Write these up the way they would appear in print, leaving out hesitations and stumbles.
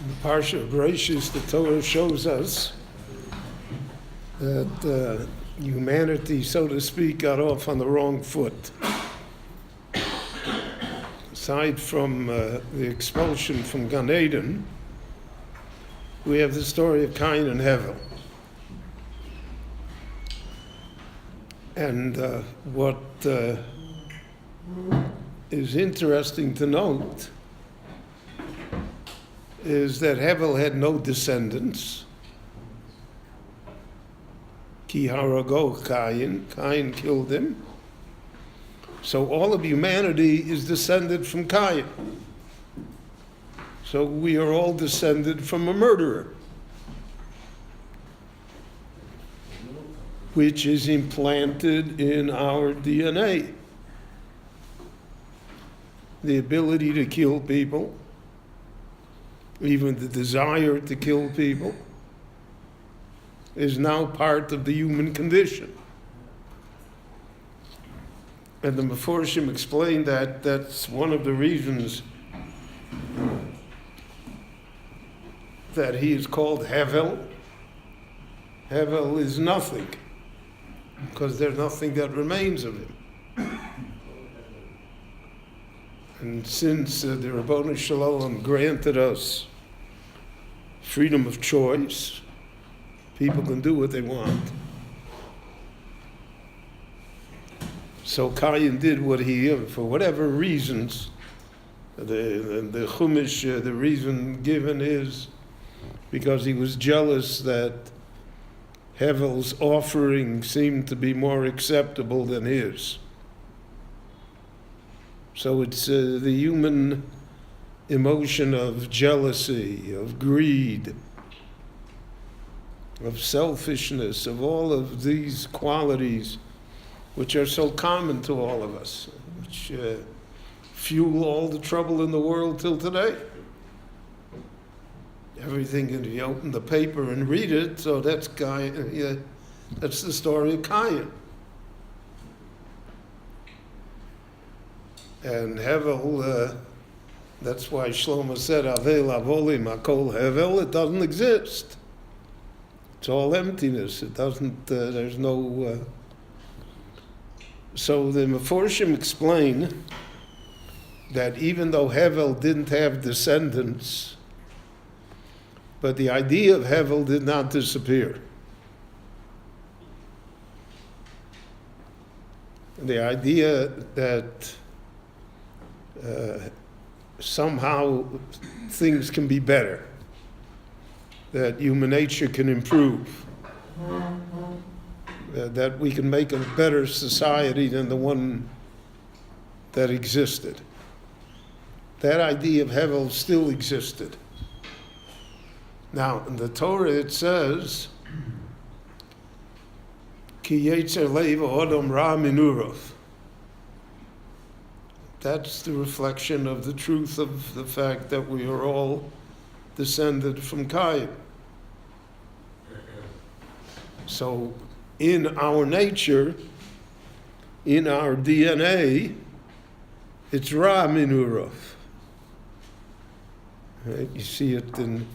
In the Parsha of bereisis, the Torah shows us that humanity, so to speak, got off on the wrong foot. Aside from the expulsion from Gan Eden, we have the story of Cain and Abel. And what is interesting to note is that Abel had no descendants. Ki harago cain, Cain killed him. So all of humanity is descended from Cain. So we are all descended from a murderer, which is implanted in our DNA. The ability to kill people, even the desire to kill people, is now part of the human condition. And the Meforshim explained that that's one of the reasons that he is called Abel. Abel is nothing, because there's nothing that remains of him. And since the Rabbanu Shalom granted us freedom of choice, people can do what they want. So Cain did what he, for whatever reasons, the Chumash, the reason given is because he was jealous that Abel's offering seemed to be more acceptable than his. So it's the human emotion of jealousy, of greed, of selfishness, of all of these qualities which are so common to all of us, which fuel all the trouble in the world till today. Everything, if you open the paper and read it, so that's that's the story of Cain. And Abel, that's why Shlomo said, Avel avolim hakol Abel, it doesn't exist. It's all emptiness. It doesn't, there's no... So the Meforshim explain that even though Abel didn't have descendants, but the idea of Abel did not disappear. The idea that somehow things can be better, that human nature can improve, that we can make a better society than the one that existed. That idea of Abel still existed. Now, in the Torah it says, Ki yetzer leiv ha'odam ra minurov. That's the reflection of the truth of the fact that we are all descended from Cain. So, in our nature, in our DNA, it's Ra Minurov. Right? You see it in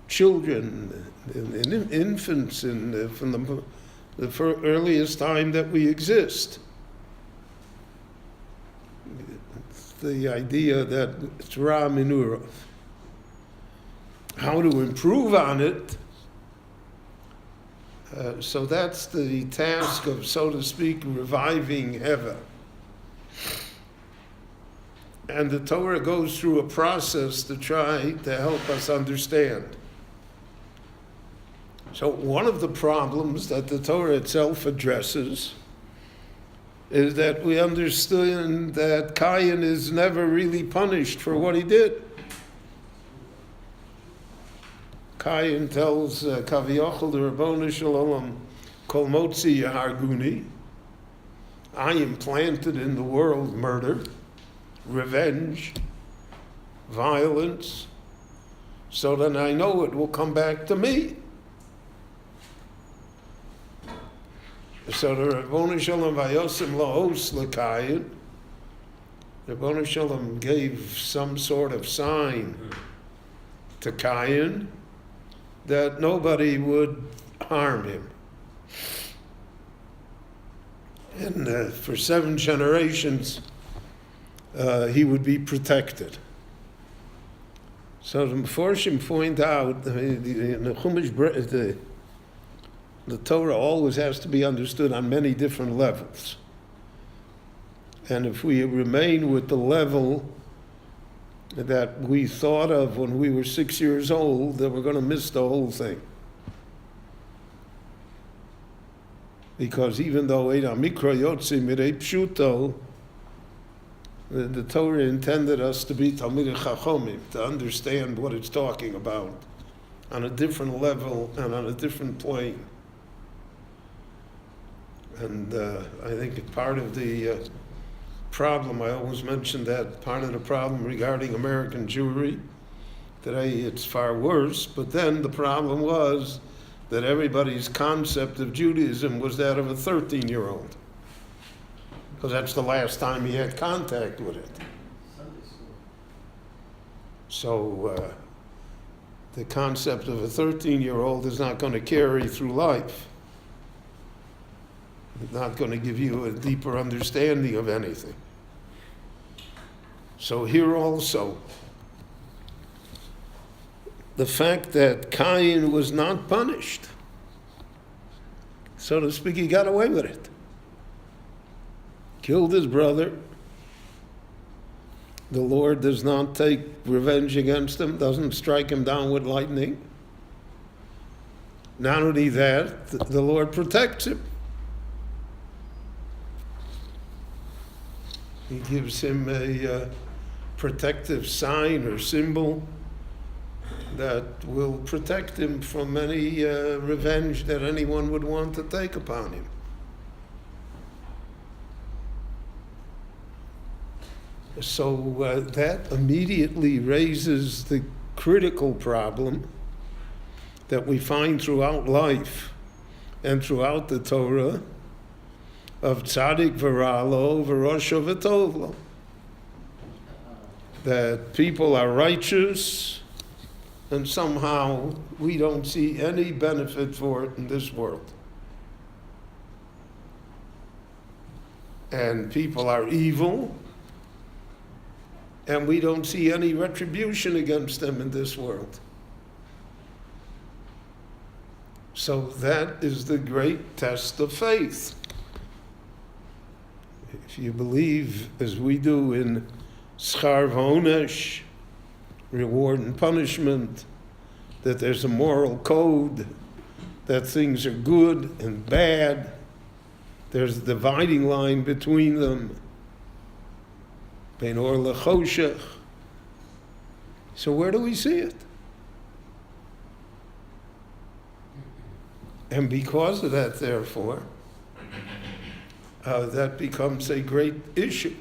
children, in infants, from the earliest time that we exist. The idea that it's Ra Minurov. How to improve on it? So that's the task of, so to speak, reviving Heva. And the Torah goes through a process to try to help us understand. So one of the problems that the Torah itself addresses is that we understand that Cain is never really punished for what he did. Cain tells Kaviyachal, the Rabbanu Shalom, Kol Motzi Yaharguni, I implanted in the world murder, revenge, violence, so then I know it will come back to me. So the Rabbanu Shalom Vayosim Laos L'Cain, the Rabbanu Shalom gave some sort of sign to Cain that nobody would harm him. And for 7 generations, he would be protected. So the Meforshim point out, the Torah always has to be understood on many different levels. And if we remain with the level that we thought of when we were 6 years old, then we're going to miss the whole thing. Because even though Mikra Yotzi Mirei Pshuto, the Torah intended us to be Talmidei Chachomim, to understand what it's talking about on a different level and on a different plane. And I think part of the problem, I always mention that part of the problem regarding American Jewry, today it's far worse, but then the problem was that everybody's concept of Judaism was that of a 13-year-old. Because that's the last time he had contact with it. So the concept of a 13-year-old is not going to carry through life. It's not going to give you a deeper understanding of anything. So here also, the fact that Cain was not punished, so to speak, he got away with it. Killed his brother. The Lord does not take revenge against him, doesn't strike him down with lightning. Not only that, the Lord protects him. He gives him a protective sign or symbol that will protect him from any revenge that anyone would want to take upon him. So that immediately raises the critical problem that we find throughout life and throughout the Torah of tzaddik v'ra'lo v'rosho v'tovlo. That people are righteous and somehow we don't see any benefit for it in this world. And people are evil and we don't see any retribution against them in this world. So that is the great test of faith. If you believe, as we do, in schar v'onesh, reward and punishment, that there's a moral code, that things are good and bad, there's a dividing line between them, bein or lechoshech. So where do we see it? And because of that, therefore, that becomes a great issue.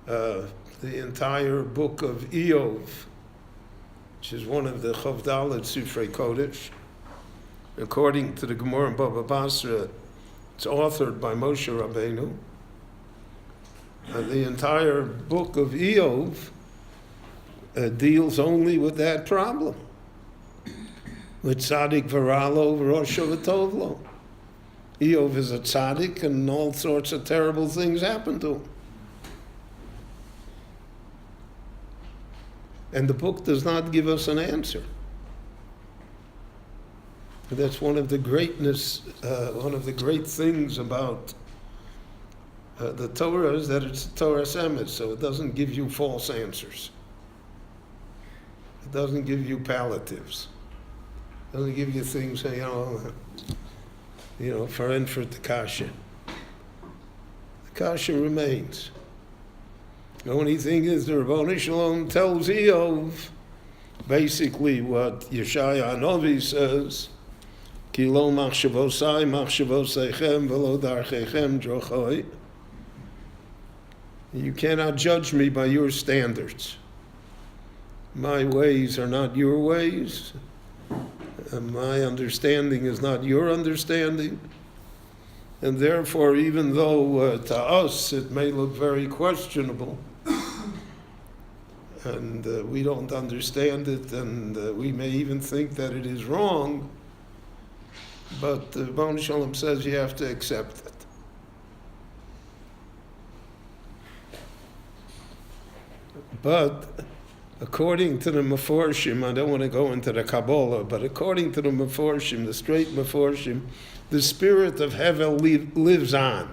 The entire book of Eov, which is one of the Chavdalet Sifrei Kodesh, according to the Gemara in Baba Basra, it's authored by Moshe Rabbeinu. The entire book of Eov deals only with that problem, with tzaddik v'ra'lo v'rosho v'tovlo. Eov is a tzaddik and all sorts of terrible things happen to him. And the book does not give us an answer. That's one of the great things about the Torah is that it's Torah Emes, so it doesn't give you false answers. It doesn't give you palliatives. It doesn't give you things, for the kasha. The kasha remains. The only thing is the Rabboni Shalom tells Eov basically what Yeshaya Hanavi says, Ki lo machshavosai machshavosechem v'lo darchechem drochoi. You cannot judge me by your standards. My ways are not your ways. And my understanding is not your understanding. And therefore, even though to us it may look very questionable, and we don't understand it, and we may even think that it is wrong, but Baruch Shalom says you have to accept it. But according to the Meforshim, I don't want to go into the Kabbalah, but according to the Meforshim, the straight Meforshim, the spirit of Hevel lives on.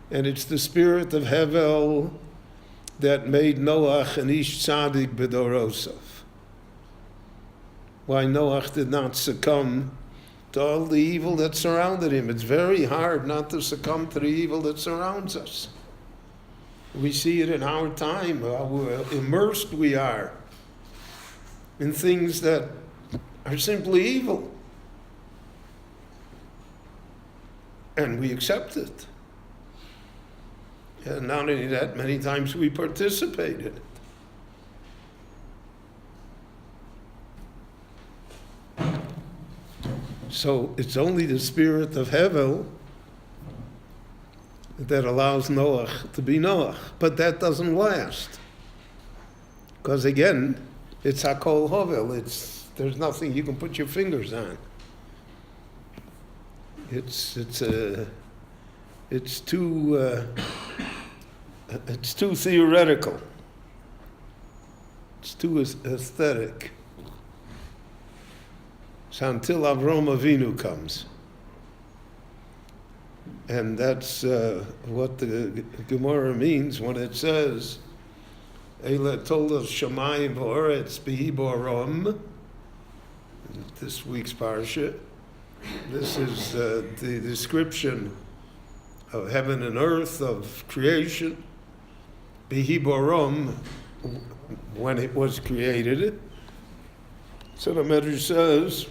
And it's the spirit of Hevel that made Noach an ish tzaddik b'dorosov. Why Noach did not succumb to all the evil that surrounded him. It's very hard not to succumb to the evil that surrounds us. We see it in our time, how immersed we are in things that are simply evil. And we accept it. And not only that, many times we participate in it. So it's only the spirit of Hevel that allows Noach to be Noach. But that doesn't last. Because again, it's Hakol Hovel. There's nothing you can put your fingers on. It's too theoretical. It's too aesthetic. So until Avram Avinu comes. And that's what the Gemara means when it says, Eila told us Shamayim v'oretz bihi borom, this week's parsha. This is the description of heaven and earth, of creation. Bihi borom, when it was created. So the Medrash says,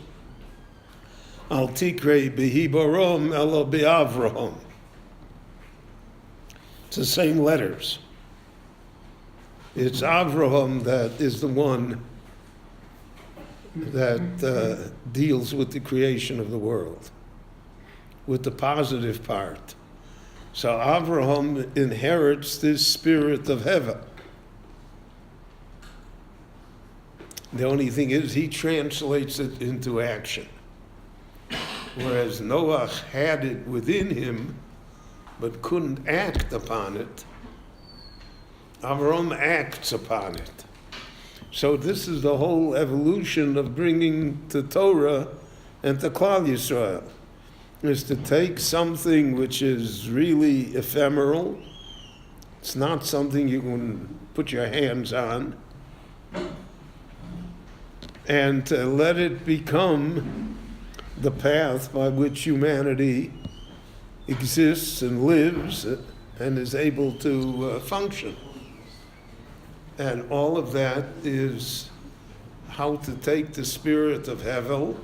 Al tikrei bihi borom elo bi'avraham. It's the same letters. It's Avraham that is the one that deals with the creation of the world, with the positive part. So Avraham inherits this spirit of heaven. The only thing is he translates it into action. Whereas Noach had it within him, but couldn't act upon it, Avraham acts upon it. So this is the whole evolution of bringing the Torah and the Klal Yisrael, is to take something which is really ephemeral. It's not something you can put your hands on, and to let it become the path by which humanity exists and lives and is able to function. And all of that is how to take the spirit of Hevel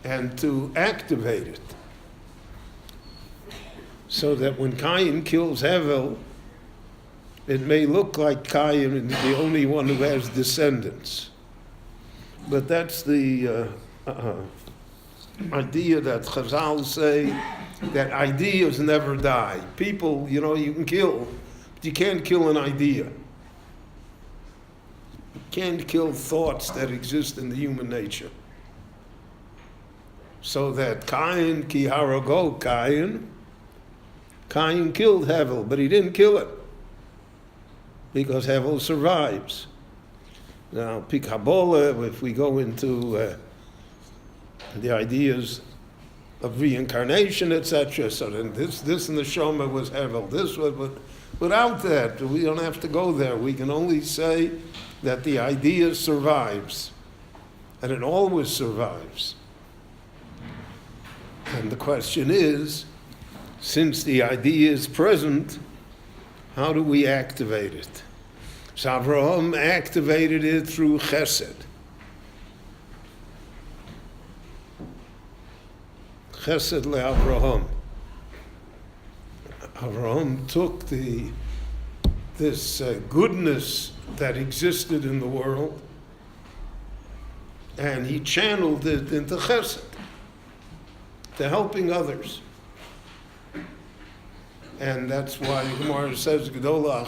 and to activate it. So that when Cain kills Hevel, it may look like Cain is the only one who has descendants. But that's the idea that Chazal say that ideas never die. People, you can kill, but you can't kill an idea. You can't kill thoughts that exist in the human nature. So that Cain, ki harago Cain killed Hevel, but he didn't kill it because Hevel survives. Now, Kabbalah, if we go into the ideas of reincarnation, etc., so then this in the Shoma was Hevel, this was, but without that, we don't have to go there. We can only say that the idea survives, and it always survives. And the question is, since the idea is present, how do we activate it? So Avraham activated it through chesed. Chesed le'Avraham. Avraham took this goodness that existed in the world, and he channeled it into chesed, to helping others. And that's why the Gemara says, Gedola